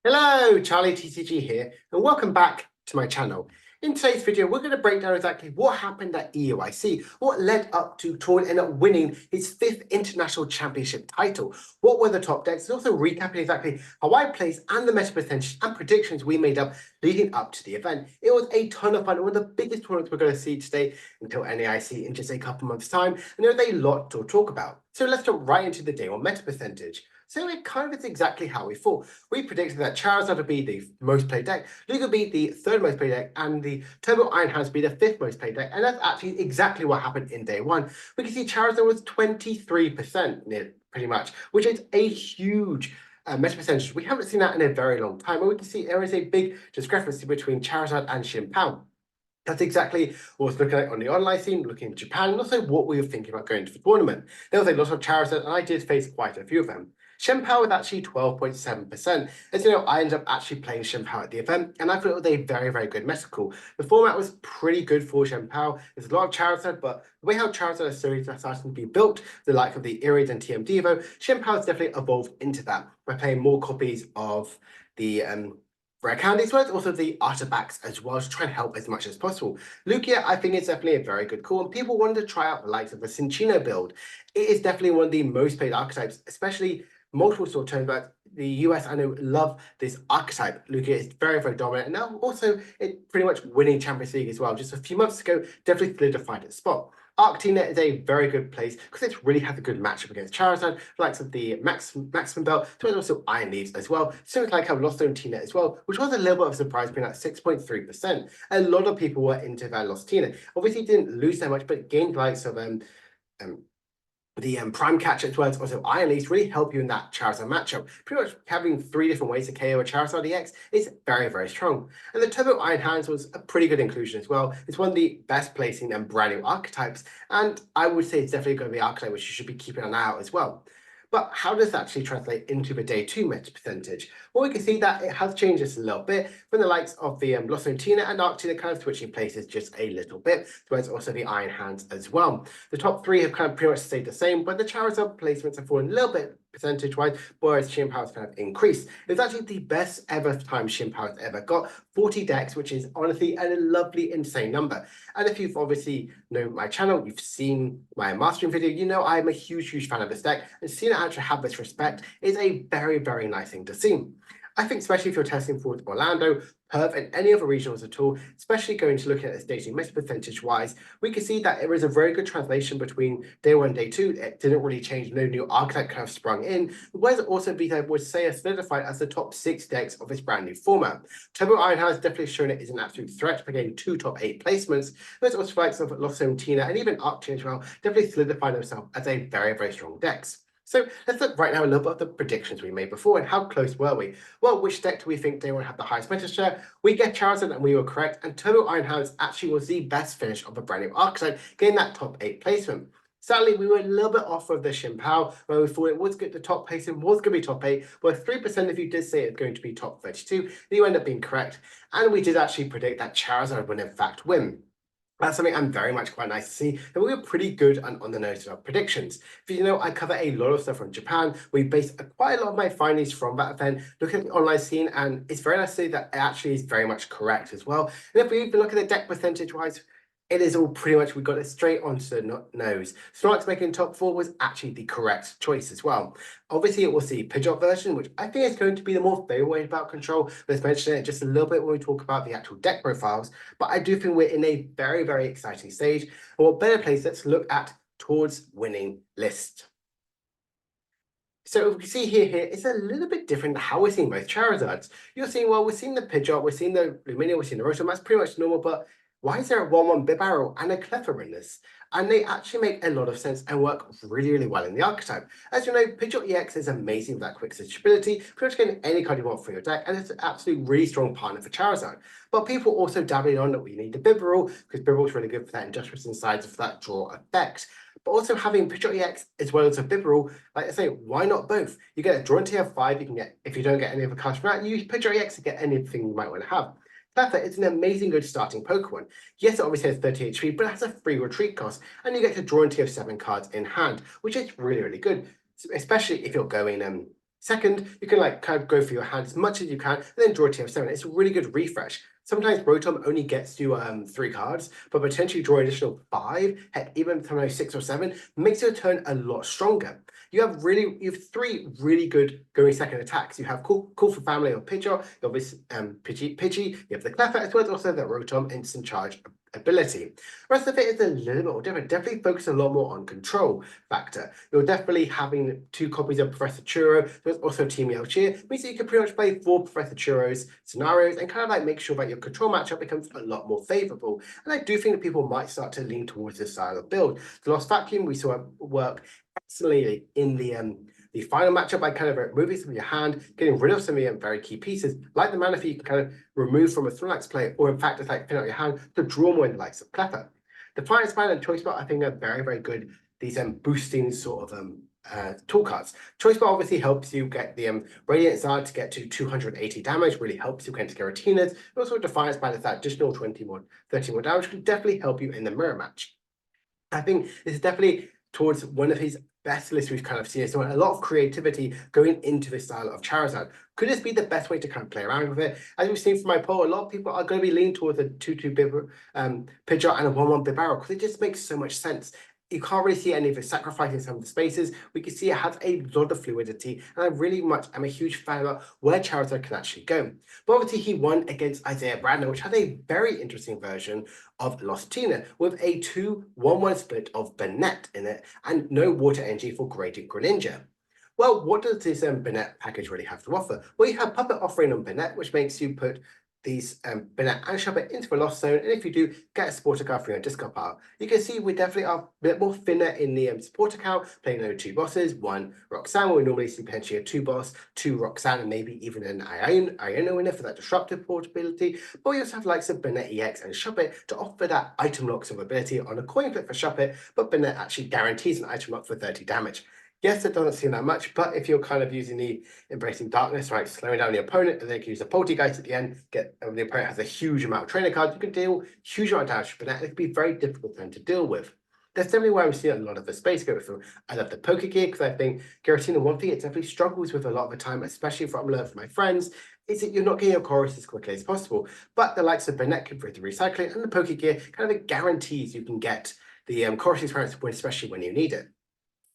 Hello, Charlie TCG here, and welcome back to my channel. In today's video, we're going to break down exactly what happened at EUIC, what led up to Torn end up winning his 5th international championship title, what were the top decks, and also recapping exactly how I placed and the meta percentage and predictions we made up leading up to the event. It was a ton of fun, one of the biggest tournaments we're going to see today until NAIC in just a couple months' time, and there's a lot to talk about. So let's jump right into the day one meta percentage. So it kind of is exactly how we thought. We predicted that Charizard would be the most played deck, Lugia would be the 3rd most played deck, and the Turbo Iron Hands would be the 5th most played deck, and that's actually exactly what happened in day one. We can see Charizard was 23% pretty much, which is a huge meta percentage. We haven't seen that in a very long time, and we can see there is a big discrepancy between Charizard and Xianpao. That's exactly what I was looking at on the online scene, looking at Japan, and also what we were thinking about going to the tournament. There was a lot of Charizard, and I did face quite a few of them. Xianpao was actually 12.7%. As you know, I ended up actually playing Xianpao at the event, and I thought it was a very, very good meta call. The format was pretty good for Xianpao. There's a lot of Charizard, but the way how Charizard is starting to be built, the like of the Irids and TM Devo, Xianpao has definitely evolved into that by playing more copies of the rare candies, but also the artifacts as well to try and help as much as possible. Lugia, I think, is definitely a very good call, and people wanted to try out the likes of the Cinccino build. It is definitely one of the most played archetypes, especially multiple sword turns, but the US, I know, love this archetype. Lugia is very, very dominant, and now also it pretty much winning Champions League as well. Just a few months ago, definitely solidified its spot. Arctina is a very good place because it really has a good matchup against Charizard, the likes of the Maximum Belt, so there's also Iron Leaves as well. So it's like how Lost Zone Tina as well, which was a little bit of a surprise being at 6.3%. A lot of people were into that Lost Tina. Obviously didn't lose that much, but gained likes of the Prime Catch as well as also Iron Leaves really help you in that Charizard matchup. Pretty much having 3 different ways to KO a Charizard EX is very, very strong. And the Turbo Iron Hands was a pretty good inclusion as well. It's one of the best placing and brand new archetypes, and I would say it's definitely going to be an archetype which you should be keeping an eye out as well. But how does that actually translate into the day 2 meta percentage? Well, we can see that it has changed just a little bit from the likes of the Lost Zone Tina and Arctina kind of switching places just a little bit, as also the Iron Hands as well. The top 3 have kind of pretty much stayed the same, but the Charizard placements have fallen a little bit percentage-wise, whereas Xianpao's kind of increased. It's actually the best ever time Xianpao's ever got, 40 decks, which is honestly a lovely, insane number. And if you've obviously known my channel, you've seen my mastering video, you know I'm a huge, huge fan of this deck, and seeing it actually have this respect is a very, very nice thing to see. I think especially if you're testing for Orlando, Perth, and any other regionals at all, especially going to look at this dating mix percentage-wise, we can see that there is a very good translation between day 1 and day 2. It didn't really change, no new archetype kind of sprung in, whereas also be would say solidified as the top 6 decks of this brand new format. Turbo Iron has definitely shown it is an absolute threat by getting 2 top 8 placements. There's also likes of Lost Zone Tina and even Arctina as well, definitely solidifying themselves as a very, very strong decks. So let's look right now a little bit at the predictions we made before and how close were we? Well, which deck do we think they will have the highest meta share? We get Charizard and we were correct, and Turbo Iron Hands actually was the best finish of a brand new archetype, getting that top 8 placement. Sadly, we were a little bit off of the Xianpao, where we thought it was good, the top placement was going to be top 8, but 3% of you did say it's going to be top 32, you end up being correct, and we did actually predict that Charizard would in fact win. That's something I'm very much quite nice to see, that we were pretty good on the nose of our predictions. If you know, I cover a lot of stuff from Japan. We base quite a lot of my findings from that event, looking at the online scene, and it's very nice to see that it actually is very much correct as well. And if we even look at the deck percentage-wise, it is all pretty much, we got it straight onto the nose. Snorlax making top 4 was actually the correct choice as well. Obviously, it was the Pidgeot version, which I think is going to be the more favorable way about control. Let's mention it just a little bit when we talk about the actual deck profiles. But I do think we're in a very, very exciting stage. And what better place, let's look at towards winning list. So we see here, it's a little bit different how we're seeing both Charizards. You're seeing, well, we're seeing the Pidgeot, we're seeing the Luminia, we're seeing the Rotom, that's pretty much normal, but why is there a 1-1 Bibarel and a Clefairy in this? And they actually make a lot of sense and work really, really well in the archetype. As you know, Pidgeot EX is amazing with that quick switchability, pretty much getting any card you want for your deck, and it's an absolutely really strong partner for Charizard. But people also dabbling on that we need the Bibarel, because Bibarel is really good for that Industrious Insides for that draw effect. But also having Pidgeot EX as well as a Bibarel, like I say, why not both? You get a draw into tier 5, you can get, if you don't get any of the cards from that, you use Pidgeot EX to get anything you might want to have. Clefairy, it's an amazing good starting Pokemon. Yes, it obviously has 30 HP, but it has a free retreat cost, and you get to draw into your 7 cards in hand, which is really, really good, especially if you're going Second, you can like kind of go for your hand as much as you can, and then draw a TF7. It's a really good refresh. Sometimes Rotom only gets you 3 cards, but potentially draw an additional 5, heck, even sometimes 6 or 7, makes your turn a lot stronger. You have 3 really good going second attacks. You have Call for Family or Pidgeot, you obviously Pidgey, you have the Cleffa, as well as also the Rotom instant charge ability. The rest of it is a little bit more different. Definitely focus a lot more on control factor. You're definitely having 2 copies of Professor Churro. There's also Team Yelchir, means that you can pretty much play 4 Professor Churros scenarios and kind of like make sure that your control matchup becomes a lot more favorable. And I do think that people might start to lean towards this style of build. The Lost Vacuum we saw work excellently in the final matchup by kind of removing some of your hand, getting rid of some of your very key pieces, like the Manaphy you can kind of remove from a Snorlax play, or in fact, it's like pin out your hand to draw more in the likes of Cleffa. The Fire Spine and Choice Belt, I think, are very, very good. These boosting sort of tool cards. Choice Belt obviously helps you get the Radiant Zard to get to 280 damage, really helps you against Garatinas. And also Defiance Bite is that additional 30 more damage, can definitely help you in the mirror match. I think this is definitely towards one of his best lists we've kind of seen. So a lot of creativity going into this style of Charizard. Could this be the best way to kind of play around with it? As we've seen from my poll, a lot of people are going to be leaning towards a 2-2 Pidgeot and a 1-1 Bibarel because it just makes so much sense. You can't really see any of it sacrificing some of the spaces. We can see it has a lot of fluidity, and I really much am a huge fan of where Charizard can actually go. But obviously, he won against Isaiah Bradner, which had a very interesting version of Lost Tina with a 2-1-1 split of Bennett in it and no water energy for Gradient Greninja. Well, what does this Bennett package really have to offer? Well, you have Puppet offering on Bennett, which makes you put these Bennett and Shuppet into the Lost Zone, and if you do, get a supporter card for your discard pile. You can see we definitely are a bit more thinner in the supporter count, playing those 2 bosses, 1 Roxanne, where we normally see potentially a 2 boss, 2 Roxanne, and maybe even an Iono in there for that disruptive portability. But we also have likes of Bennett EX and Shuppet to offer that item lock sort of ability on a coin flip for Shuppet, but Bennett actually guarantees an item lock for 30 damage. Yes, it doesn't seem that much, but if you're kind of using the Embracing Darkness, right, slowing down the opponent, and then you can use a Poltergeist at the end, get the opponent has a huge amount of trainer cards, you can deal huge amount of damage, but that it can be very difficult then to deal with. That's definitely why I'm seeing a lot of the space go through. I love the Poke Gear because I think Giratina, one thing it definitely struggles with a lot of the time, especially from learning from my friends, is that you're not getting your chorus as quickly as possible. But the likes of Bennett can bring the recycling, and the Poke Gear kind of guarantees you can get the chorus experience, especially when you need it.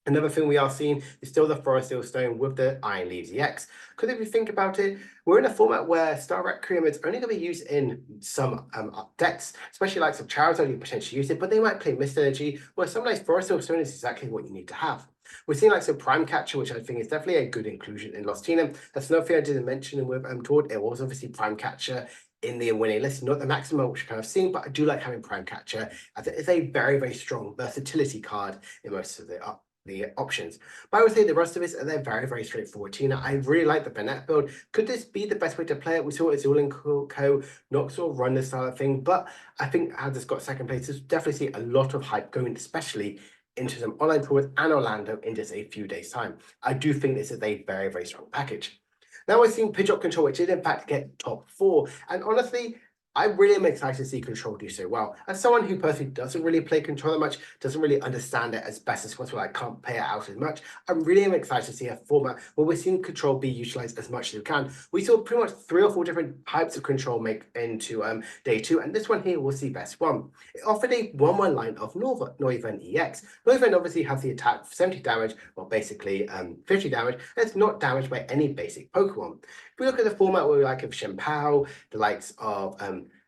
Another thing we are seeing is still the Forest Hill Stone with the Iron Leaves EX. Because if you think about it, we're in a format where Star Requiem is only going to be used in some decks, especially like some Charizard, you potentially use it, but they might play Mist Energy, where sometimes Forest Hill Stone is exactly what you need to have. We're seeing like some Prime Catcher, which I think is definitely a good inclusion in Lost Tina. That's another thing I didn't mention with Tord. It was obviously Prime Catcher in the winning list, not the maximum, which you're kind of seeing, but I do like having Prime Catcher as it is a very, very strong versatility card in most of the options. But I would say the rest of it, they're very, very straightforward. Tina, I really like the Bennett build. Could this be the best way to play it? We saw Azul and Co. not sort of run this style of thing, but I think as it's got second place, there's definitely see a lot of hype going, especially into some online tours and Orlando in just a few days' time. I do think this is a very, very strong package. Now we're seeing Pidgeot Control, which did in fact get top 4. And honestly, I really am excited to see Control do so well. As someone who personally doesn't really play Control that much, doesn't really understand it as best as possible, I can't play it out as much, I really am excited to see a format where we're seeing Control be utilized as much as we can. We saw pretty much 3 or 4 different types of Control make into day 2, and this one here was the best one. It offered a 1-1 line of Noivern EX. Noivern obviously has the attack for 70 damage, well basically 50 damage, and it's not damaged by any basic Pokemon. If we look at the format where we like of Shempao, the likes of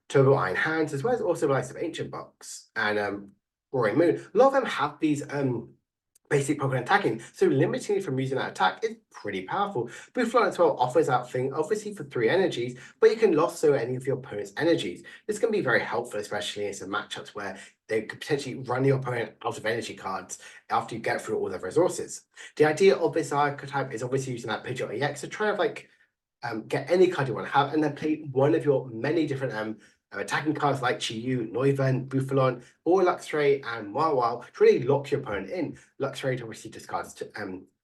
Turbo Iron Hands, as well as also the likes of Ancient Box and Roaring Moon, a lot of them have these basic Pokemon attacking, so limiting it from using that attack is pretty powerful. Buffalon as well offers that thing, obviously for 3 energies, but you can lasso any of your opponent's energies. This can be very helpful, especially in some matchups where they could potentially run your opponent out of energy cards after you get through all their resources. The idea of this archetype is obviously using that Pidgeot EX to try and like get any card you want to have, and then play one of your many different attacking cards like Chi-Yu, Noivern, Buffalon, or Luxray and Wow to really lock your opponent in. Luxray obviously discards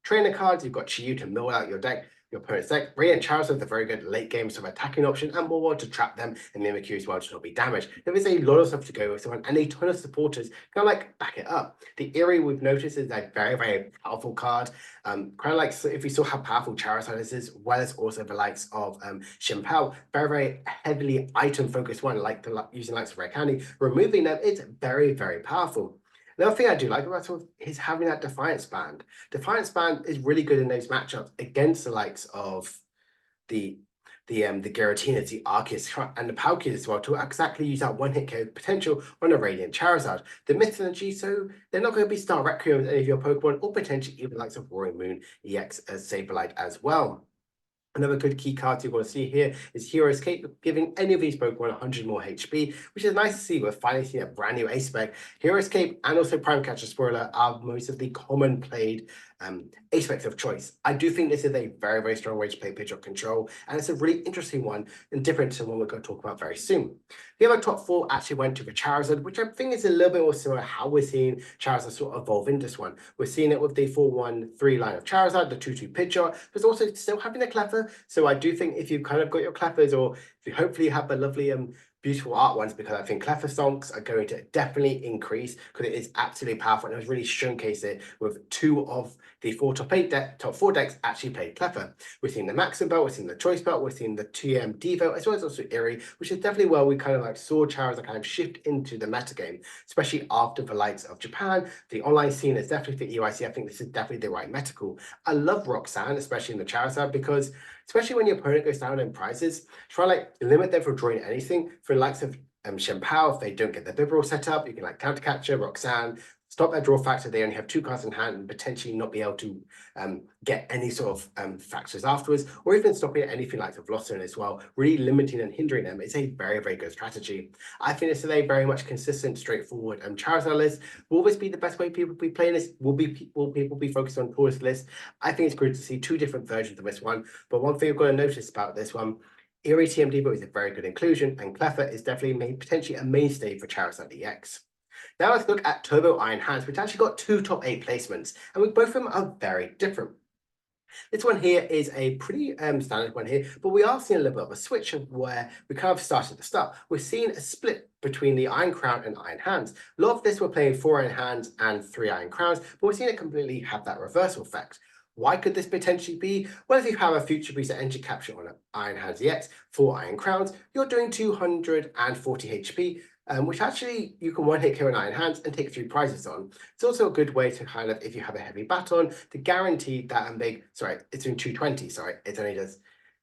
trainer cards, you've got Chi-Yu to mill out your deck, your opponent's deck. Radiant Charizard is a very good late game sort of attacking option, and more to trap them and Mimikyu as well to not be damaged. There is a lot of stuff to go with someone, and a ton of supporters kind of like back it up. The Eerie we've noticed is a very, very powerful card. Kind of like so if we saw how powerful Charizard is, as well as also the likes of Shimpao, very, very heavily item focused one, like using likes of Rare Candy, removing them, it's very, very powerful. Another thing I do like about it is having that Defiance Band. Defiance Band is really good in those matchups against the likes of the the Giratinas, the Arceus, and the Palkies as well to exactly use that one-hit KO potential on a Radiant Charizard. The Mythology, so they're not going to be Star Requiem with any of your Pokemon, or potentially even likes of Roaring Moon EX as Sableye as well. Another good key card you want to see here is Hero Escape, giving any of these Pokemon 100 more HP, which is nice to see. We're finally seeing a brand new ace spec. Hero Escape and also Prime Catcher Spoiler are most of the common played ace specs of choice. I do think this is a very, very strong way to play Pidgeot Control, and it's a really interesting one and different to one we're going to talk about very soon. The other top four actually went to the Charizard, which I think is a little bit more similar to how we're seeing Charizard sort of evolve into this one. We're seeing it with the 4-1-3 line of Charizard, the 2-2 Pidgeot, but also still having the Cleffa. So I do think if you've kind of got your Cleffas, or if you hopefully have the lovely beautiful art ones, because I think Cleffa Stonks are going to definitely increase because it is absolutely powerful, and it was really showcased it with two of the top four decks actually played Cleffa. We're seeing the Maxim Belt, we're seeing the Choice Belt, we're seeing the TM Devo, as well as also Eerie, which is definitely where we kind of like saw Charizard kind of shift into the metagame, especially after the likes of Japan. The online scene is definitely for EUIC. I think this is definitely the right meta call. I love Roxanne, especially in the Charizard, because especially when your opponent goes down in prizes, try like limit them from drawing anything. For the likes of Shimpao, if they don't get their Bibarel set up, you can like counter catcher, Roxanne, stop their draw factor. They only have 2 cards in hand and potentially not be able to get any sort of factors afterwards, or even stopping anything like the Vlosson as well, really limiting and hindering them. It's a very, very good strategy. I think this is a very much consistent, straightforward Charizard list. Will this be the best way people be playing this? Will people be focused on tourist list? I think it's good to see 2 different versions of this one, but one thing you've got to notice about this one, Eerie TM Devo is a very good inclusion, and Cleffa is definitely potentially a mainstay for Charizard EX. Now let's look at Turbo Iron Hands, which actually got 2 top 8 placements, and both of them are very different. This one here is a pretty standard one here, but we are seeing a little bit of a switch of where we kind of started at the start. We're seeing a split between the Iron Crown and Iron Hands. A lot of this we're playing 4 Iron Hands and 3 Iron Crowns, but we're seeing it completely have that reversal effect. Why could this potentially be? Well, if you have a Future Booster Energy Capture on an Iron Hands EX, 4 Iron Crowns, you're doing 240 HP, which actually you can one-hit KO an Iron Hands and take 3 prizes on. It's also a good way to kind of, if you have a heavy baton, to guarantee that it's doing 220, it only does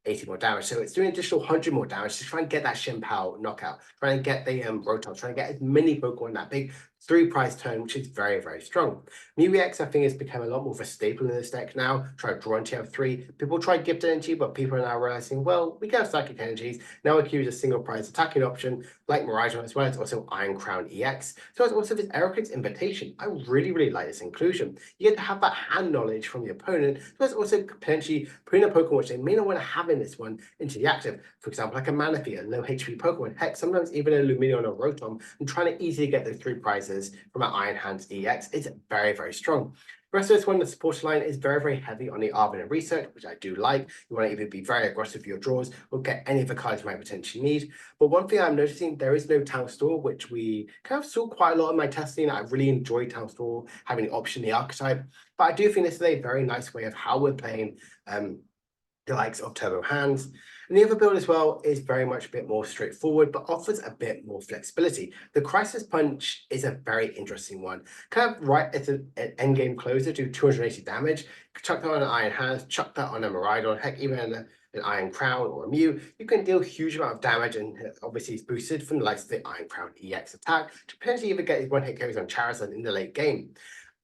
80 more damage. So it's doing an additional 100 more damage to try and get that Shimpao knockout, try and get the Rotom, try and get as many Pokemon in that big 3 prize turn, which is very, very strong. Mew EX, I think, has become a lot more of a staple in this deck now. Try drawing TF3. People try Gift Energy, but people are now realizing, well, we can have Psychic Energies. Now we can use a single prize attacking option like Miraidon, as well as also Iron Crown EX. So it's also this Eric's Invitation. I really, really like this inclusion. You get to have that hand knowledge from the opponent, so it's also potentially putting a Pokemon which they may not want to have in this one into the active. For example, like a Manaphy, a low HP Pokemon. Heck, sometimes even a Lumineon or Rotom, and trying to easily get those 3 prizes from an Iron Hands EX is very, very strong. The rest of this one, the supporter line, is very, very heavy on the Arvin and Research, which I do like. You want to either be very aggressive for your draws or get any of the cards you might potentially need. But one thing I'm noticing, there is no Town Store, which we kind of saw quite a lot in my testing. I really enjoyed Town Store having the option, the archetype. But I do think this is a very nice way of how we're playing the likes of Turbo Hands. And the other build as well is very much a bit more straightforward, but offers a bit more flexibility. The Crisis Punch is a very interesting one. Kind of right at an endgame closer, do 280 damage. Chuck that on an Iron Hands, chuck that on a Miraidon, heck, even an Iron Crown or a Mew. You can deal a huge amount of damage, and obviously it's boosted from the likes of the Iron Crown EX attack to potentially even get his one-hit KOs on Charizard in the late game.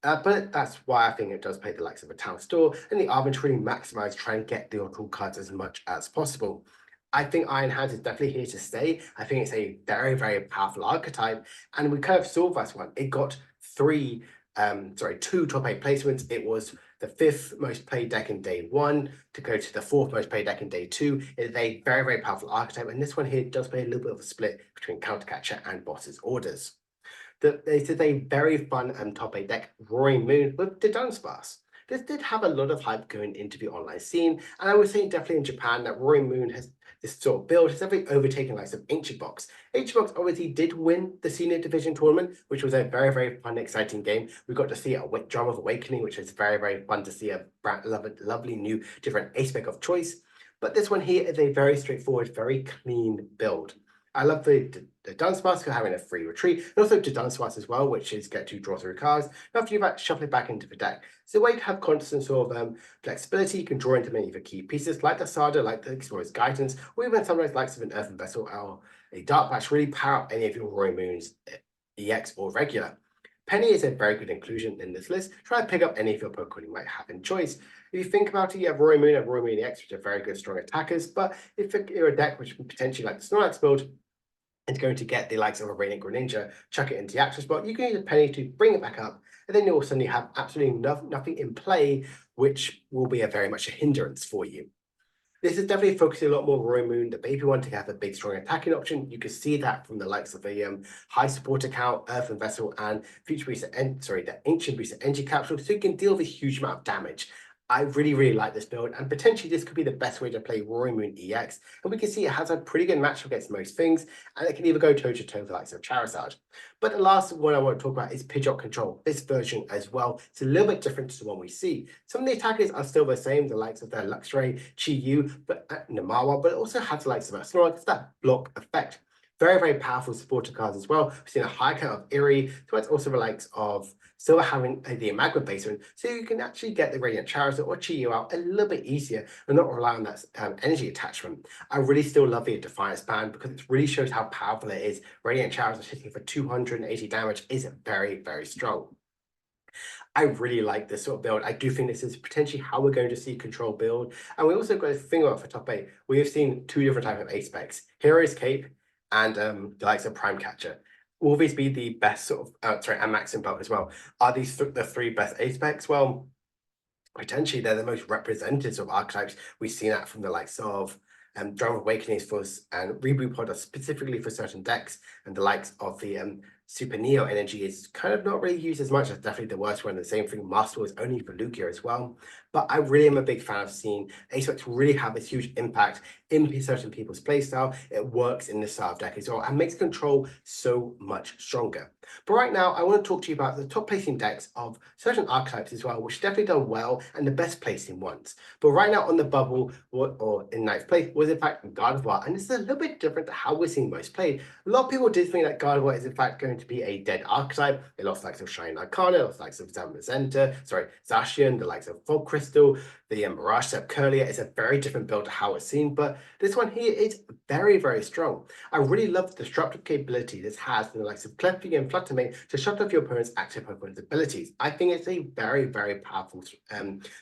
But that's why I think it does play the likes of a Town Store and the Arvin to really maximize, try and get the draw cards as much as possible. I think Iron Hands is definitely here to stay. I think it's a very, very powerful archetype, and we kind of saw this one. It got 2 top 8 placements. It was the 5th most played deck in day 1 to go to the 4th most played deck in day 2. It is a very, very powerful archetype, and this one here does play a little bit of a split between Countercatcher and Boss's Orders. This is a very fun top 8 deck, Roaring Moon with the Dunsparce. this did have a lot of hype going into the online scene, and I would say definitely in Japan that Roaring Moon has this sort of build has definitely overtaken likes of Ancient Box. Ancient Box obviously did win the senior division tournament, which was a very, very fun, exciting game. We got to see a Drum of Awakening, which was very, very fun to see a lovely new different aspect of choice. But this one here is a very straightforward, very clean build. I love the Dance Master having a free retreat, and also the Dance Master as well, which is get to draw through cards. And after you shuffle it back into the deck. So the way to have constant sort of flexibility, you can draw into many of the key pieces, like the Sada, like the Explorer's Guidance, or even sometimes likes of an Earthen Vessel or a Dark Patch, really power up any of your Roaring Moons, EX or regular. Penny is a very good inclusion in this list. Try to pick up any of your Pokemon you might have in choice. If you think about it, you have Roaring Moon and Roaring Moon EX, which are very good, strong attackers. But if you're a deck which potentially like the Snorlax build, and going to get the likes of a Radiant Greninja, chuck it into the active spot, you can use a Penny to bring it back up, and then you'll suddenly have absolutely nothing in play, which will be very much a hindrance for you. This is definitely focusing a lot more on Roaring Moon, the baby one, to have a big, strong attacking option. You can see that from the likes of the high support account, Earthen Vessel, and Future Booster, the Ancient Booster Energy Capsule, so you can deal with a huge amount of damage. I really, really like this build, and potentially this could be the best way to play Roaring Moon EX. And we can see it has a pretty good matchup against most things, and it can either go toe-to-toe with the likes of Charizard. But the last one I want to talk about is Pidgeot Control, this version as well. It's a little bit different to the one we see. Some of the attackers are still the same, the likes of their Luxray, Chi-Yu, but Namawa, but it also has the likes of Snorlax, that block effect. Very, very powerful supporter cards as well. We've seen a high count of Eerie, so it's also the likes of still having the Magma basement, so you can actually get the Radiant Charizard or Chi-Yu out a little bit easier and not rely on that energy attachment. I really still love the Defiance band because it really shows how powerful it is. Radiant Charizard hitting for 280 damage is very, very strong. I really like this sort of build. I do think this is potentially how we're going to see control build. And we also got to think about for top 8. We have seen two different types of aspects, Hero's Cape and the likes of Prime Catcher. Will these be the best sort of, and Maxim Belt as well? Are these the three best aspects? Well, potentially they're the most representative of archetypes. We've seen that from the likes of Drum of Awakenings and Reboot Pod specifically for certain decks, and the likes of the Super Neo energy is kind of not really used as much. That's definitely the worst one. The same thing, Master is only for Lugia as well. But I really am a big fan of seeing aspects really have this huge impact in certain people's playstyle. It works in the style of deck as well and makes control so much stronger. But right now, I want to talk to you about the top placing decks of certain archetypes as well, which definitely done well and the best placing ones. But right now on the bubble, or in ninth place, was in fact Gardevoir, and this is a little bit different to how we're seeing most played. A lot of people did think that Gardevoir is in fact going to be a dead archetype. They lost the likes of Shining Arcana, lost the likes of Zamazenta, Zacian, the likes of Fog Crystal, the Mirage Step Curlier. Is a very different build to how it's seen, but this one here is very, very strong. I really love the disruptive capability this has from the likes of Clefairy and Fluttermane to shut off your opponent's active Pokemon's abilities. I think it's a very, very powerful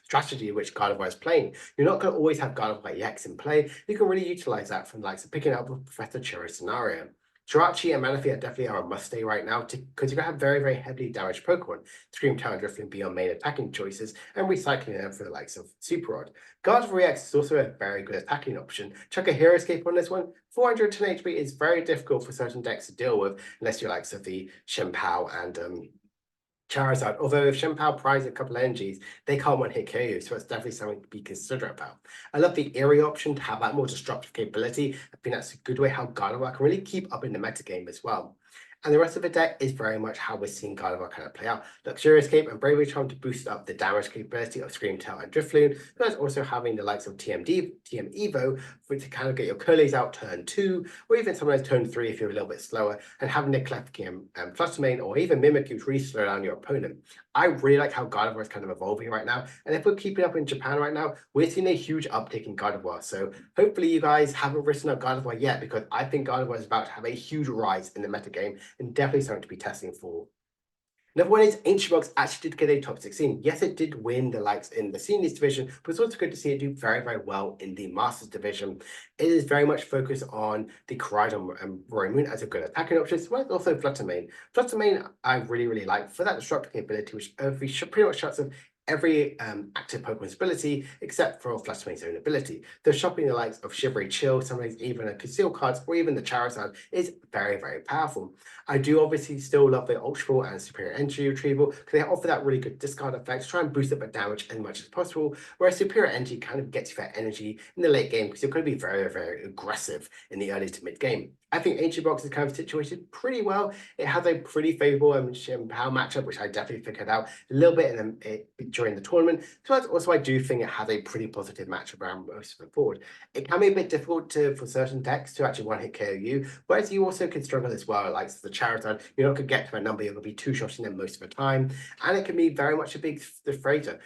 strategy which Gardevoir is playing. You're not going to always have Gardevoir EX in play. You can really utilize that from the likes of picking up a Professor Chiro scenario. Jirachi and Manaphy definitely are a must-stay right now because you're going to have very, very heavily damaged Pokemon. Scream, Talon, Drifloon be your main attacking choices and recycling them for the likes of Super Rod. Gardevoir EX is also a very good attacking option. Chuck a Hero Escape on this one. 410 HP is very difficult for certain decks to deal with unless you're likes of the Shenpao and Charizard, although if Shenpao prize a couple of energies, they can't one-hit KO you, so it's definitely something to be considerate about. I love the Eerie option to have that more disruptive capability. I think that's a good way how Gardevoir can really keep up in the metagame as well. And the rest of the deck is very much how we're seeing Gardevoir kind of play out. Luxurious Cape and Bravery Charm to boost up the damage capability of Scream, Tail, and Drifloon, but also having the likes of TM Evo to kind of get your Curlies out turn 2, or even sometimes turn 3 if you're a little bit slower, and having the Clefairy and Fluttermane or even Mimikyu to really slow down your opponent. I really like how Gardevoir is kind of evolving right now, and if we're keeping up in Japan right now, we're seeing a huge uptick in Gardevoir. So hopefully you guys haven't written up Gardevoir yet, because I think Gardevoir is about to have a huge rise in the metagame and definitely something to be testing for. Another one is Ancient Box actually did get a top 16. Yes, it did win the likes in the seniors division, but it's also good to see it do very, very well in the masters division. It is very much focused on the Koraidon and Roaring Moon as a good attacking option, as well as also Fluttermane. Fluttermane I really, really like for that disruptive capability, which pretty much shuts off every active Pokemon's ability except for Fluttermate's own ability. The shopping the likes of Shivery Chill, sometimes even a Conceal cards, or even the Charizard is very, very powerful. I do obviously still love the Ultra Ball and Superior Energy Retrieval because they offer that really good discard effect to try and boost up the damage as much as possible, whereas Superior Energy kind of gets you that energy in the late game because you're going to be very, very aggressive in the early to mid game. I think Ancient Box is kind of situated pretty well. It has a pretty favorable Power matchup, which I definitely figured out a little bit during the tournament. So also I do think it has a pretty positive matchup around most of the board. It can be a bit difficult for certain decks to actually one-hit KO you, whereas you also can struggle as well, like the Charizard, you're not going to get to a number, you're going to be two-shotting them most of the time, and it can be very much a big frustrator.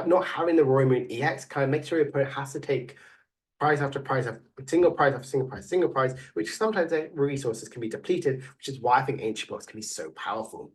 Not having the Roy Moon EX kind of makes sure your opponent has to take prize after prize, single prize after single prize, which sometimes their resources can be depleted, which is why I think Ancient Box can be so powerful.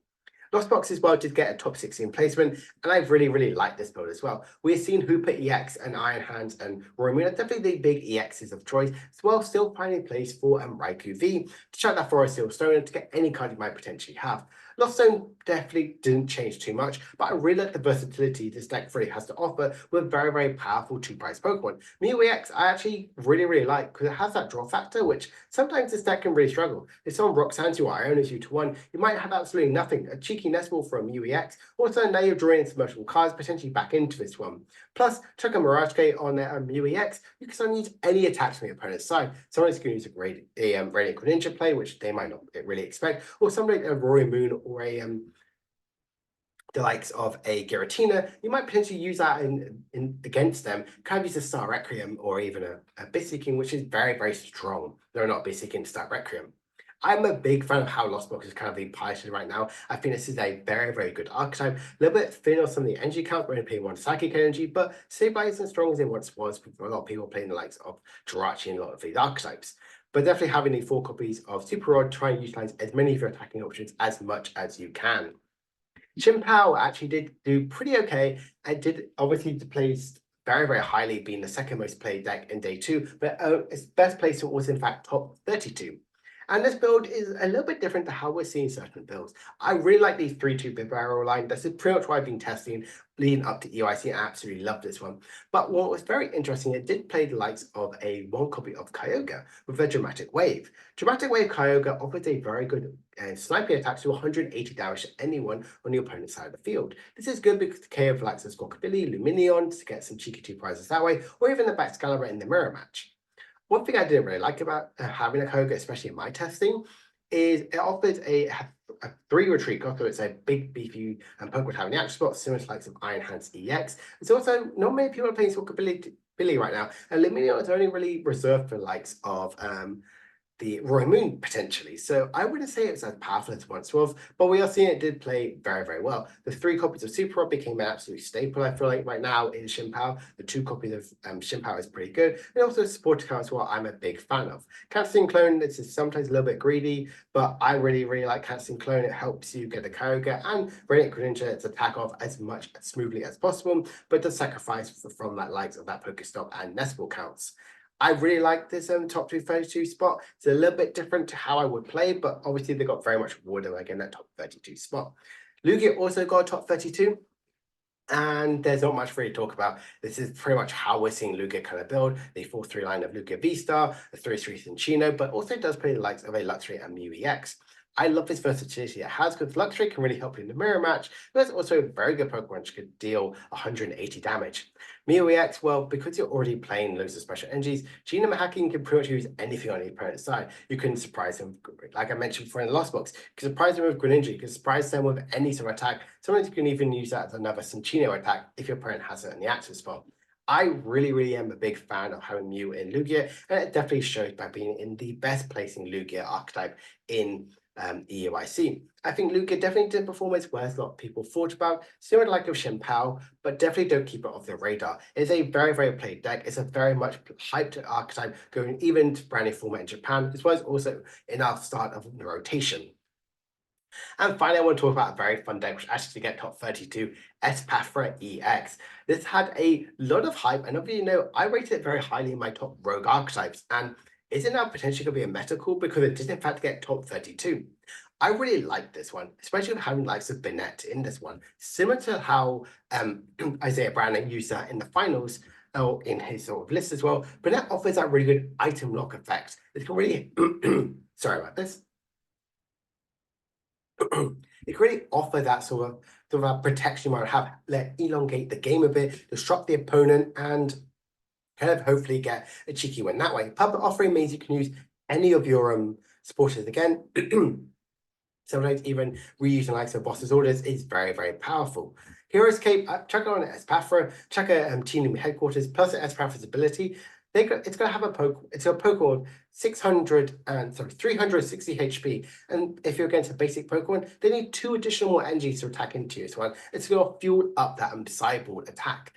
Lost Box as well did get a top 16 placement, and I really, really like this build as well. We've seen Hooper EX and Iron Hands and Roy Moon are definitely the big EXs of choice, as well still finding place for Raikou V to check that for a Steel Stone and to get any card you might potentially have. Lost Zone definitely didn't change too much, but I really like the versatility this deck really has to offer with very, very powerful two-price Pokemon. Mew EX I actually really, really like because it has that draw factor, which sometimes this deck can really struggle. If someone rocks hands you or Ionas you to one, you might have absolutely nothing. A cheeky Nest Ball from Mew EX. Also, now you're drawing some multiple cards potentially back into this one. Plus, chuck a Mirage Gate on their Mew EX, you can suddenly use any attacks from your opponent's side. Someone's going to use a Radiant Greninja play, which they might not really expect, or somebody a Roy Moon or the likes of a Giratina, you might potentially use that in against them. Kind of use a Star Requiem or even a Bisseeking, which is very, very strong. They're not Bisseeking Star Requiem. I'm a big fan of how Lost Box is kind of being piloted right now. I think this is a very, very good archetype. A little bit thin on some of the energy count, we're only playing one psychic energy, but stabilized and strong as it once was for a lot of people playing the likes of Jirachi and a lot of these archetypes. But definitely having the 4 copies of Super Rod, try and utilize as many of your attacking options as much as you can. Chien-Pao actually did do pretty okay and did obviously place very, very highly, being the second most played deck in day 2, but its best placement was in fact top 32. And this build is a little bit different to how we're seeing certain builds. I really like the 3-2 big barrel line. This is pretty much what I've been testing leading up to EUIC. I absolutely love this one. But what was very interesting, it did play the likes of a 1 copy of Kyogre with a Dramatic Wave. Dramatic Wave Kyogre offers a very good sniping attack to 180 damage to anyone on the opponent's side of the field. This is good because the KO for likes of Squawkabilly, Luminion to get some cheeky 2 prizes that way, or even the Baxcalibur in the mirror match. One thing I didn't really like about having a Kyogre, especially in my testing, is it offers a 3 retreat cost, so it's a big beefy Pokemon having the action spot, similar to likes of Iron Hands EX. It's also not many people are playing Squawkabilly right now, and Luminion is only really reserved for likes of the Roy Moon potentially. So I wouldn't say it's as powerful as it once was, but we are seeing it did play very, very well. The 3 copies of Super Rod became an absolute staple, I feel like, right now in Chien-Pao. The 2 copies of Chien-Pao is pretty good. And also supporter card as well, I'm a big fan of. Cancer Clone, this is sometimes a little bit greedy, but I really, really like Cancer Clone. It helps you get a Kyogre and Radiant Greninja to attack off as much as smoothly as possible, but does sacrifice from that likes of that Pokestop and Nest Ball counts. I really like this top 232 spot. It's a little bit different to how I would play, but obviously they got very much rewarded again that top 32 spot. Lugia also got a top 32. And there's not much really to talk about. This is pretty much how we're seeing Lugia kind of build. The 4-3 line of Lugia V-Star, the 3-3 Cinccino, but also does play the likes of a Luxray and Mew EX. I love this versatility it has because Luxray can really help you in the mirror match, but it's also a very good Pokemon which could deal 180 damage. Mew EX, well, because you're already playing loads of special energies, Geno hacking can pretty much use anything on the opponent's side. You can surprise him, like I mentioned before in the Lost Box, you can surprise them with Greninja, you can surprise them with any sort of attack. Sometimes you can even use that as another Cinccino attack if your opponent has it in the active spot. I really, really am a big fan of having Mew in Lugia, and it definitely shows by being in the best placing Lugia archetype in EUIC. I think Lugia definitely didn't perform as well as a lot of people thought about, similar to like of Chien-Pao, but definitely don't keep it off the radar. It's a very, very played deck. It's a very much hyped archetype going even to brand new format in Japan, as well as also in our start of the rotation. And finally, I want to talk about a very fun deck, which actually get top 32, Espathra EX. This had a lot of hype, and obviously, I rated it very highly in my top rogue archetypes, and is it now potentially going to be a meta call because it did in fact get top 32? I really like this one, especially with having likes of Bennett in this one, similar to how Isaiah Brandon used that in the finals or in his sort of list as well. Bennett offers that really good item lock effect. It can really, sorry about this. It can really offer that sort of protection you might have, let elongate the game a bit, disrupt the opponent, and kind of hopefully get a cheeky win that way. Puppet offering means you can use any of your supporters again. Sometimes even reusing likes of boss's orders is very, very powerful. Hero's Cape, check it on Espathra, check out Team Headquarters, plus Espathra's ability. It's going to have it's a Pokemon 360 HP. And if you're against a basic Pokemon, they need 2 additional more energies to attack into you. So it's going to fuel up that sideboard attack.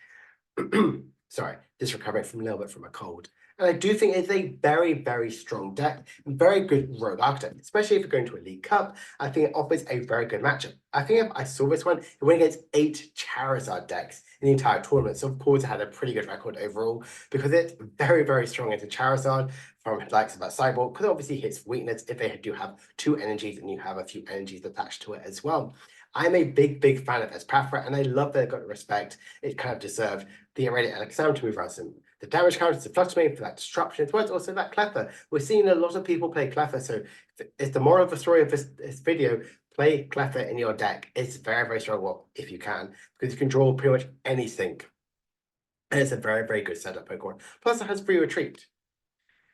Sorry, just recovering from a little bit from a cold. And I do think it's a very, very strong deck, and very good rogue archetype, especially if you're going to a League Cup. I think it offers a very good matchup. I think if I saw this one, it went against 8 Charizard decks in the entire tournament. So of course it had a pretty good record overall because it's very, very strong into Charizard from likes of that sideboard, because obviously hits weakness if they do have 2 energies and you have a few energies attached to it as well. I'm a big, big fan of Espathra, and I love that it got the respect it kind of deserved. The Irradiant Alexander to move around some. The damage counters to Flutter for that disruption, as well as also that Cleffa. We're seeing a lot of people play Cleffa, so it's the moral of the story of this video. Play Cleffa in your deck. It's very, very strong, well, if you can, because you can draw pretty much anything. And it's a very, very good setup Pokemon. Plus, it has free retreat.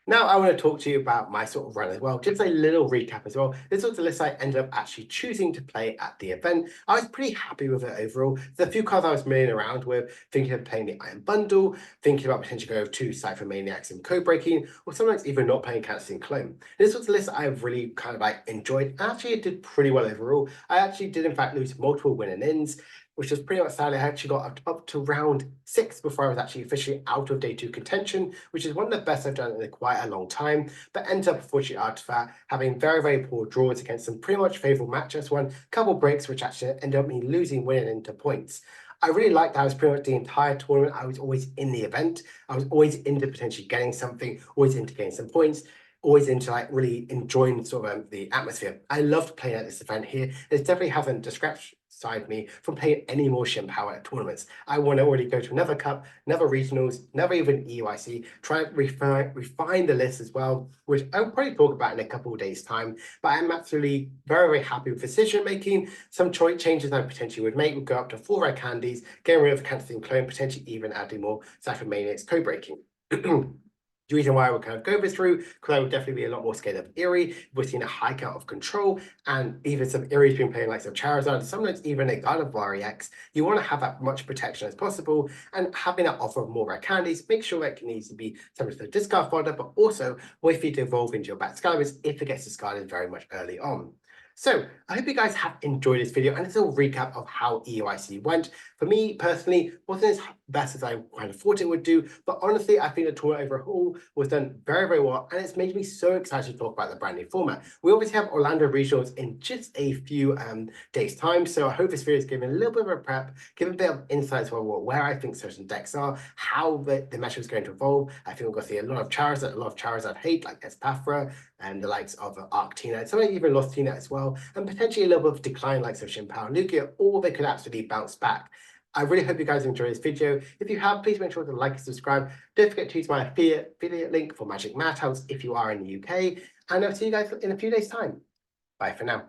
Now I want to talk to you about my sort of run as well. Just a little recap as well. This was the list I ended up actually choosing to play at the event. I was pretty happy with it overall. There's a few cards I was milling around with, thinking of playing the Iron Bundle, thinking about potentially going to Cypher Maniacs and Code Breaking, or sometimes even not playing Cancer Clone. This was the list I really kind of enjoyed. Actually, it did pretty well overall. I actually did in fact lose multiple win and ins, which was pretty much sadly. I actually got up to round 6 before I was actually officially out of day 2 contention, which is one of the best I've done in quite a long time, but ends up, unfortunately, out of that, having very, very poor draws against some pretty much favourable matchups. One couple breaks, which actually ended up me losing, winning into points. I really liked that I was pretty much the entire tournament. I was always in the event. I was always into potentially getting something, always into getting some points, always into really enjoying sort of the atmosphere. I loved playing at this event here. It definitely hasn't discredited me from playing any more Shin Power tournaments. I want to already go to another cup, another regionals, never even EUIC, try and refine the list as well, which I'll probably talk about in a couple of days' time. But I'm absolutely very, very happy with decision making. Some choice changes I potentially would make would go up to 4 rare candies, getting rid of Cancer Clone, potentially even adding more Cypher Maniacs Code Breaking. The reason why I would kind of go this route, because I would definitely be a lot more scared of Eerie. We're seeing a high count of control, and even some Eerie's been playing like some Charizard, sometimes even a Gardevoir EX. You want to have that much protection as possible, and having that offer of more rare candies, make sure that it needs to be something to discard fodder, but also wait for you to evolve into your Batscaliburs if it gets discarded very much early on. So I hope you guys have enjoyed this video and it's a little recap of how EUIC went. For me personally, wasn't as best as I kind of thought it would do, but honestly, I think the tournament overall was done very, very well, and it's made me so excited to talk about the brand new format. We obviously have Orlando Regionals in just a few days' time, so I hope this video is giving a little bit of a prep, giving a bit of insight as well where I think certain decks are, how the matchup is going to evolve. I think we're going to see a lot of Charizard hate, like Espathra, and the likes of Arctina, some even Lost Tina as well, and potentially a little bit of decline likes of Shin Power and Lugia, or they could absolutely bounce back. I really hope you guys enjoyed this video. If you have, please make sure to like and subscribe. Don't forget to use my affiliate link for Magic Madhouse if you are in the UK. And I'll see you guys in a few days' time. Bye for now.